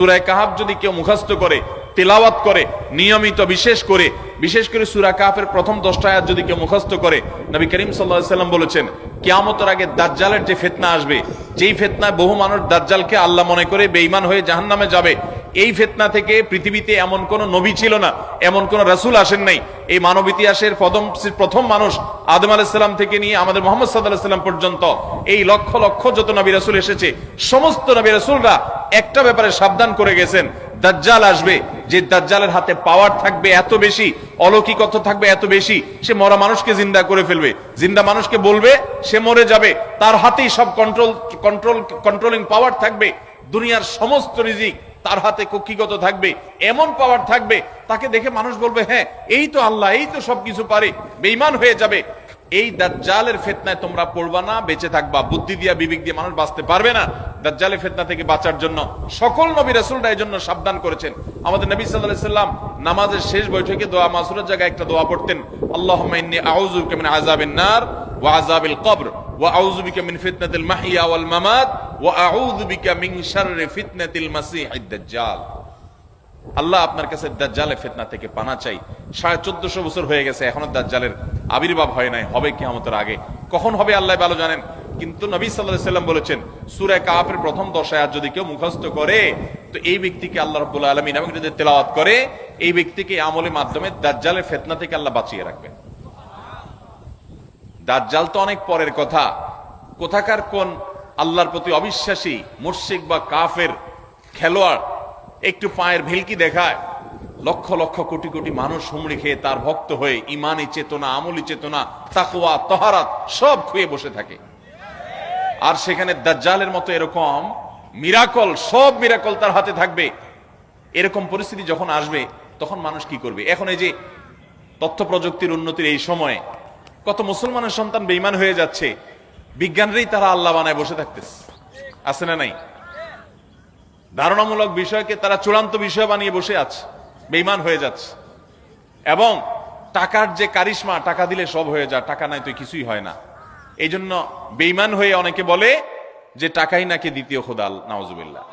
সূরা কাহাফ যদি কেউ মুখস্থ করে, তেলাওয়াত করে নিয়মিত, বিশেষ করে সূরা কাহাফের প্রথম 10টা আয়াত যদি কেউ মুখস্থ করে, নবী করিম সাল্লাল্লাহু আলাইহি সাল্লাম বলেছেন কিয়ামতের আগে দাজ্জালের যে ফিতনা আসবে, যেই ফিতনায় বহু মানুষ দাজ্জালকে আল্লাহ মনে করে বেঈমান হয়ে জাহান্নামে যাবে, এই ফিতনা থেকে পৃথিবীতে এমন কোন নবী ছিল না, এমন কোন রাসূল আসেন নাই। এই মানব ইতিহাসের প্রথম মানুষ আদম আলাইহিস সালাম থেকে নিয়ে আমাদের মুহাম্মদ সাল্লাল্লাহু আলাইহি সাল্লাম পর্যন্ত এই লক্ষ লক্ষ যত নবী রাসূল এসেছে, সমস্ত নবী রাসূলরা একটা ব্যাপারে সাবধান করে গেছেন, দাজ্জাল আসবে, যে দাজ্জালের হাতে পাওয়ার থাকবে এত বেশি, অলৌকিকত্ব থাকবে এত বেশি, সে মরা মানুষকে জিন্দা করে ফেলবে, জিন্দা মানুষকে বলবে সে মরে যাবে, তার হাতেই সব কন্ট্রোলিং পাওয়ার থাকবে, দুনিয়ার সমস্ত রিজিক তার হাতে কক্ষিগত থাকবে, এমন পাওয়ার থাকবে তাকে দেখে মানুষ বলবে হ্যাঁ এই তো আল্লাহ, এই তো সবকিছু পারে, বেঈমান হয়ে যাবে। এই দাজ্জালের ফিতনায় তোমরা পড়বা না, বেঁচে থাকবা। বুদ্ধি দিয়া বিবেক দিয়ে মানুষ বাঁচতে পারবে না। দাজ্জালের ফিতনা থেকে বাঁচার জন্য সকল নবী রাসূলরা এই জন্য সাবধান করেছেন। আমাদের নবী সাল্লাল্লাহু আলাইহি সাল্লাম নামাজের শেষ বৈঠকে দোয়া মাসুরের জায়গায় একটা দোয়া পড়তেন, আল্লাহুম্মা ইন্নী আউযু বিকা মিন আযাবিন নার ওয়া আযাবিল কবর ওয়া আউযু বিকা মিন ফিতনাতিল মাহইয়া ওয়াল মামাত ওয়া আউযু বিকা মিন শাররি ফিতনাতিল মাসীহিদ দাজ্জাল। আল্লাহ আপনার কাছে দাজ্জালের ফিতনা থেকে পানা চাই। 1450 বছর হয়ে গেছে, এখনো দাজ্জালের আবির্ভাব হয় নাই, হবে কিয়ামতের আগে। কখন হবে আল্লাহ ভালো জানেন। কিন্তু নবী সাল্লাল্লাহু আলাইহি সাল্লাম বলেছেন সূরা কাহাফের প্রথম 10 আয়াত যদি কেউ মুখস্থ করে, তো এই ব্যক্তিকে আল্লাহ রাব্বুল আলামিন এবং যদি তেলাওয়াত করে, এই ব্যক্তিকে আমলের মাধ্যমে দাজ্জালের ফিতনা থেকে আল্লাহ বাঁচিয়ে রাখবেন। দাজ্জাল তো অনেক পরের কথা, কোথাকার কোন আল্লাহর প্রতি অবিশ্বাসী মুশরিক বা কাফের খেলোয়াড় একটু পায়ের ভেলকি দেখায়, লক্ষ লক্ষ কোটি কোটি মানুষ হুমড়ি খেয়ে তার ভক্ত হয়ে ইমানি চেতনা, আমলি চেতনা, তাকওয়া, তাহারাত সব খুয়ে বসে থাকে। আর সেখানে দাজ্জালের মতো এরকম মিরাকল, সব মিরাকল তার হাতে থাকবে। এরকম পরিস্থিতি যখন আসবে তখন মানুষ কি করবে? এখন এই যে তথ্য প্রযুক্তির উন্নতির এই সময়ে কত মুসলমানের সন্তান বেঈমান হয়ে যাচ্ছে, বিজ্ঞানরেই তারা আল্লাহ বানায় বসে থাকতেছে, আছে না নাই? ধারণামূলক বিষয়কে তারা চূড়ান্ত বিষয় বানিয়ে বসে আছে, বেঈমান হয়ে যাচ্ছে। এবং টাকার যে কারিশমা, টাকা দিলে সব হয়ে যায়, টাকা নাই তো কিছুই হয় না। এই জন্য বেঈমান হয়ে অনেকে বলে যে টাকাই নাকি দ্বিতীয় খোদা, নাউজুবিল্লাহ।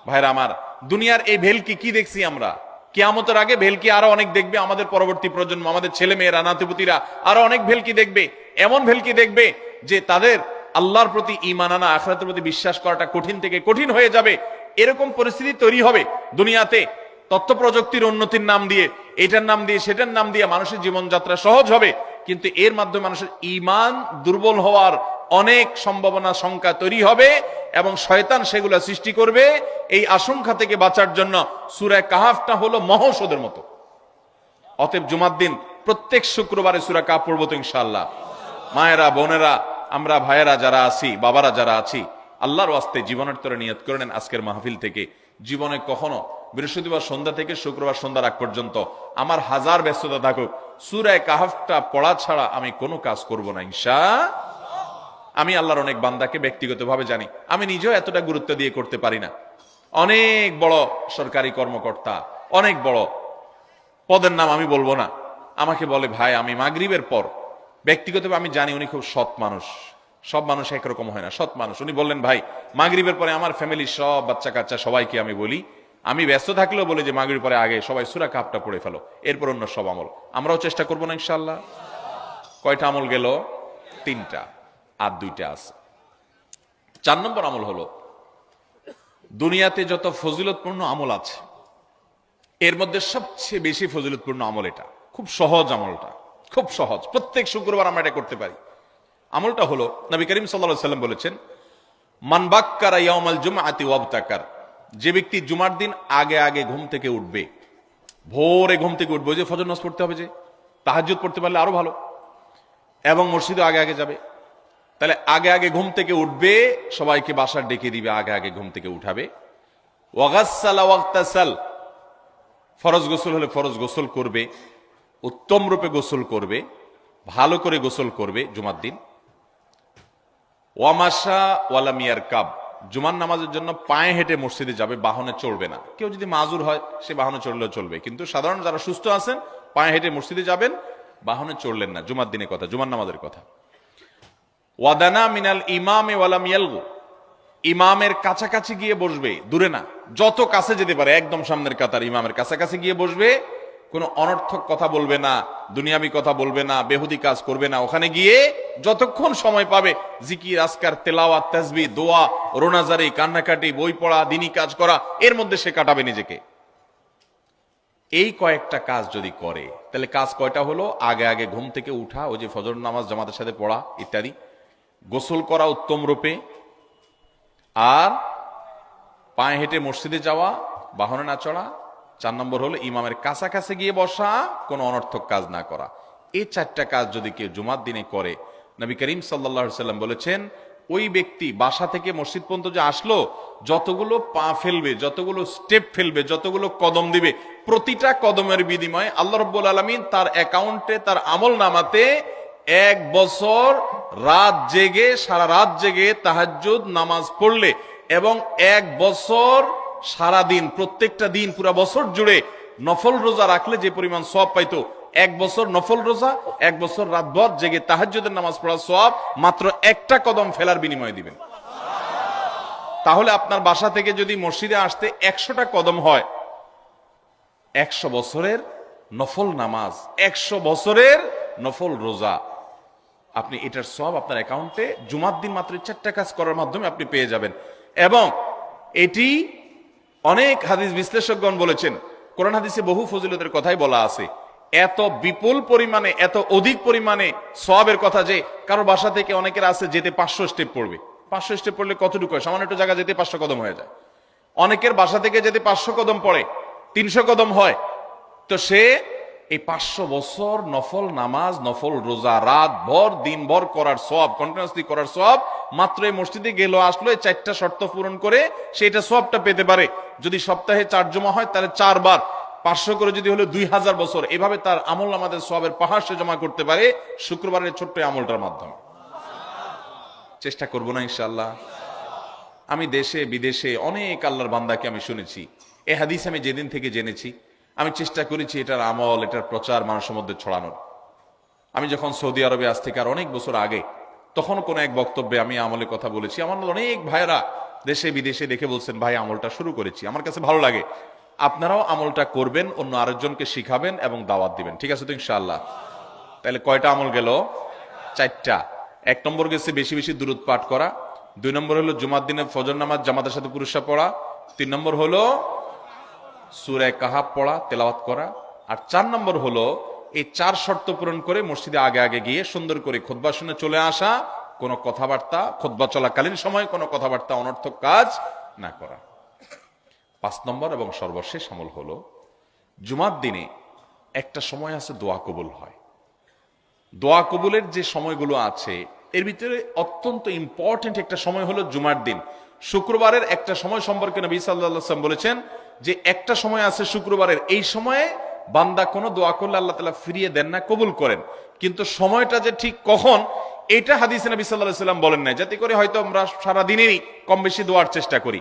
ভাইরা আমার, দুনিয়ার এই ভেলকি কি দেখছি আমরা? কিয়ামতের আগে ভেলকি আরো অনেক দেখবে আমাদের পরবর্তী প্রজন্ম, আমাদের ছেলে মেয়েরা, নাতিপুতিরা আরো অনেক ভেলকি দেখবে। এমন ভেলকি দেখবে যে তাদের আল্লাহর প্রতি ঈমান আনা, আখিরাতের প্রতি বিশ্বাস করাটা কঠিন থেকে কঠিন হয়ে যাবে। এরকম পরিস্থিতি তৈরি হবে দুনিয়াতে। তথ্য প্রযুক্তির উন্নতির নাম দিয়ে, এটার নাম দিয়ে, সেটার নাম দিয়ে মানুষের জীবনযাত্রা সহজ হবে, কিন্তু এর মাধ্যমে মানুষের ঈমান দুর্বল হওয়ার অনেক সম্ভাবনা, সংখ্যা তৈরি হবে এবং শয়তান সেগুলা সৃষ্টি করবে। এই আশঙ্কা থেকে বাঁচার জন্য সূরা কাহাফটা হলো মহৌষধের মতো। অতএব জুমার দিন প্রত্যেক শুক্রবারে সূরা কাহাফ পড়বো তো ইনশাআল্লাহ। মায়েরা, বোনেরা, আমরা ভাইয়েরা যারা আছি, বাবারা যারা আছি, আল্লাহর ওয়াস্তে জীবনের তরে নিয়ত করে নেন আজকের মাহফিল থেকে, জীবনে কখনো বৃহস্পতিবার সন্ধ্যা থেকে শুক্রবার সন্ধ্যার আগ পর্যন্ত আমার হাজার ব্যস্ততা থাকুক, সূরা কাহাফটা পড়া ছাড়া আমি কোনো কাজ করব না ইনশাআল্লাহ। আমি আল্লাহর অনেক বান্দাকে ব্যক্তিগতভাবে জানি, আমি নিজেও এতটা গুরুত্ব দিয়ে করতে পারি না। অনেক বড় সরকারি কর্মকর্তা, অনেক বড় পদের নাম আমি বলবো না, আমাকে বলে ভাই আমি মাগরিবের পর, ব্যক্তিগতভাবে আমি জানি উনি খুব সৎ মানুষ, সব মানুষ একরকম হয় না, সৎ মানুষ। উনি বললেন ভাই মাগরিবের পরে আমার ফ্যামিলির সব বাচ্চা কাচ্চা সবাইকে আমি বলি, আমি ব্যস্ত থাকলেও বলি যে মাগরিবের পরে আগে সবাই সূরা কাহাফটা পড়ে ফেলো, এরপর অন্য সব আমল। আমরাও চেষ্টা করবো না ইনশাআল্লাহ। কয়টা আমল গেল? 3টা, আর 2টা আছে। 4 নম্বর আমল হলো, দুনিয়াতে যত ফজিলতপূর্ণ আমল আছে এর মধ্যে সবচেয়ে বেশি ফজিলতপূর্ণ আমল এটা। খুব সহজ আমলটা, খুব সহজ, প্রত্যেক শুক্রবার আমরা এটা করতে পারি। আমলটা হলো, নবী করিম সাল্লাল্লাহু আলাইহি ওয়াসাল্লাম বলেছেন, মান বাক্কারা ইয়াউমাল জুমআতি ওয়াবতাকার, যে ব্যক্তি জুমার দিন আগে আগে ঘুম থেকে উঠবে, ভোরে ঘুম থেকে উঠবে, যে ফজর নামাজ পড়তে হবে, যে তাহাজ্জুদ পড়তে পারলে আরো ভালো, এবং মসজিদে আগে আগে যাবে, তাহলে আগে আগে ঘুম থেকে উঠবে, সবাইকে বাসার ডেকে দিবে, আগে আগে ঘুম থেকে উঠাবে। ওয়াগাসসালা ওয়াগতাসাল, ফরজ গোসল হলে ফরজ গোসল করবে, উত্তম রূপে গোসল করবে, ভালো করে গোসল করবে জুমার দিন। ওয়ামাশা ওয়ালাম ইয়ারকাব, জুমার নামাজের জন্য পায়ে হেঁটে মসজিদে যাবে, বাহনে চড়বে না। কেউ যদি মাজুর হয় সে বাহনে চড়লেও চলবে, কিন্তু সাধারণ যারা সুস্থ আছেন পায়ে হেঁটে মসজিদে যাবেন, বাহনে চড়লেন না। জুমার দিনের কথা, জুমার নামাজের কথা। ওয়াদানা মিনাল ইমামে ওয়ালাম ইয়ালগু, ইমামের কাছাকাছি গিয়ে বসবে, দূরে না। যত কাছে যেতে পারে একদম সামনের কাতার ইমামের কাছাকাছি গিয়ে বসবে, কোনো অনর্থক কথা বলবে না, দুনিয়াবি কথা বলবে না, বেহুদি কাজ করবে না। ওখানে গিয়ে যতক্ষণ সময় পাবে জিকির, আজকার, তেলাওয়াত, তাসবিহ, দোয়া, রোনাজারি, কান্নাকাটি, বই পড়া, দিনী কাজ করা, এর মধ্যে সে কাটাবে নিজেকে। এই কয়েকটা কাজ যদি করে তাহলে কাজ কয়টা হলো? আগে আগে ঘুম থেকে উঠা, ওই যে ফজর নামাজ জামাতের সাথে পড়া ইত্যাদি, গোসল করা উত্তম রূপে, আর পায়ে হেঁটে মসজিদে যাওয়া, বাহনে না চড়া, 4 নম্বর হলো ইমামের কাছাকাছি গিয়ে বসা, কোনো অনর্থক কাজ না করা। এই 4টা কাজ যদি কেউ জুমার দিনে করে, নবী করিম সাল্লাল্লাহু আলাইহি সাল্লাম বলেছেন ওই ব্যক্তি বাসা থেকে মসজিদ পর্যন্ত যে আসলো, যতগুলো পা ফেলবে, যতগুলো স্টেপ ফেলবে, যতগুলো কদম দিবে, প্রতিটা কদমের বিনিময়ে আল্লাহ রাব্বুল আলামিন তার অ্যাকাউন্টে, তার আমল নামাতে 1 বছর রাত জেগে, সারা রাত জেগে তাহাজ্জুদ নামাজ পড়লে এবং 1 বছর সারা দিন, প্রত্যেকটা দিন পুরা বছর জুড়ে নফল রোজা রাখলে যে পরিমাণ সওয়াব পাইতো, 1 বছর নফল রোজা, 1 বছর রাতভর জেগে তাহাজ্জুদের নামাজ পড়ার সওয়াব মাত্র একটা কদম ফেলার বিনিময়ে দিবেন। তাহলে আপনার বাসা থেকে যদি মসজিদে আসতে 100টা কদম হয়, 100 বছরের নফল নামাজ, 100 বছরের নফল রোজা, আপনি এটার সওয়াব আপনার অ্যাকাউন্টে জুমার দিন মাত্র 4টা কাজ করার মাধ্যমে আপনি পেয়ে যাবেন। এবং এটি অনেক হাদিস বিশ্লেষকগণ বলেছেন, কোরআন হাদিসে বহু ফজিলতের কথাই বলা আছে। এত বিপুল পরিমাণে, এত অধিক পরিমাণে সওয়াবের কথা যে কারো বাসা থেকে অনেকের আছে যেতে 500 স্টেপ পড়বে। 500 স্টেপ পড়লে কতটুকু হয়? সামান্য একটু জায়গা যেতে 500 কদম হয়ে যায়। অনেকের বাসা থেকে যেতে 500 কদম পড়ে, 300 কদম হয়। তো সে এই 500 বছর নফল নামাজ, নফল রোজা, রাত ভর দিন ভর করার সওয়াব, কন্টিনিউয়াসলি করার সওয়াব মাত্র এই মসজিদে গেল আসলো, এই 4টা শর্ত পূরণ করে সেটা সওয়াবটা পেতে পারে। যদি সপ্তাহে 4 জমা হয় তাহলে 4 বার 500 করে যদি হলো 2000 বছর, এভাবে তার আমল আমাদের সওয়াবের পাহাড় সে জমা করতে পারে শুক্রবারের ছোট্ট আমলটার মাধ্যমে। চেষ্টা করব না ইনশাআল্লাহ? আমি দেশে বিদেশে অনেক আল্লাহর বান্দাকে আমি শুনেছি, এই হাদিস আমি যেদিন থেকে জেনেছি আমি চেষ্টা করেছি এটার আমল, এটার প্রচার মানুষের মধ্যে ছড়ানোর। আমি যখন সৌদি আরবে আজ থেকে আর অনেক বছর আগে, তখন কোন এক বক্তব্যে আমি আমলের কথা বলেছি। আমার অনেক ভাইরা দেশে বিদেশে দেখে বলছেন, ভাই আমলটা শুরু করেছি, আমার কাছে ভালো লাগে, আপনারাও আমলটা করবেন, অন্য আরেকজনকে শিখাবেন এবং দাওয়াত দিবেন। ঠিক আছে তো ইনশাআল্লাহ? তাহলে কয়টা আমল গেল? 4টা। 1 নম্বর গেছে বেশি বেশি দুরূদ পাঠ করা, 2 নম্বর হলো জুমার দিনে ফজর নামাজ জামাতের সাথে পুরুষরা পড়া, 3 নম্বর হলো সূরা কাহাফ পড়া, তেলাওয়াত করা, আর 4 নম্বর হলো এই 4 শর্ত পূরণ করে মসজিদে আগে আগে গিয়ে সুন্দর করে খুতবা শুনে চলে আসা, কোনো কথাবার্তা, খুতবা চলাকালীন সময় কোনো কথাবার্তা, অনর্থক কাজ না করা। 5 নম্বর এবং সর্বশেষ আমল হলো জুমার দিনে একটা সময় আছে দোয়া কবুল হয়। দোয়া কবুলের যে সময়গুলো আছে এর ভিতরে অত্যন্ত ইম্পর্টেন্ট একটা সময় হলো জুমার দিন। শুক্রবারের একটা সময় সম্পর্কে নবী সাল্লাল্লাহু আলাইহি ওয়াসাল্লাম বলেছেন যে একটা সময় আছে শুক্রবারের, এই সময়ে বান্দা কোনো দোয়া করলে আল্লাহ তাআলা ফিরিয়ে দেন না, কবুল করেন। কিন্তু সময়টা যে ঠিক কখন, এটা হাদিসে নবী সাল্লাল্লাহু আলাইহি ওয়াসাল্লাম বলেন না, যাতে করে হয়তো আমরা সারা দিনেরই কম বেশি দোয়ার চেষ্টা করি।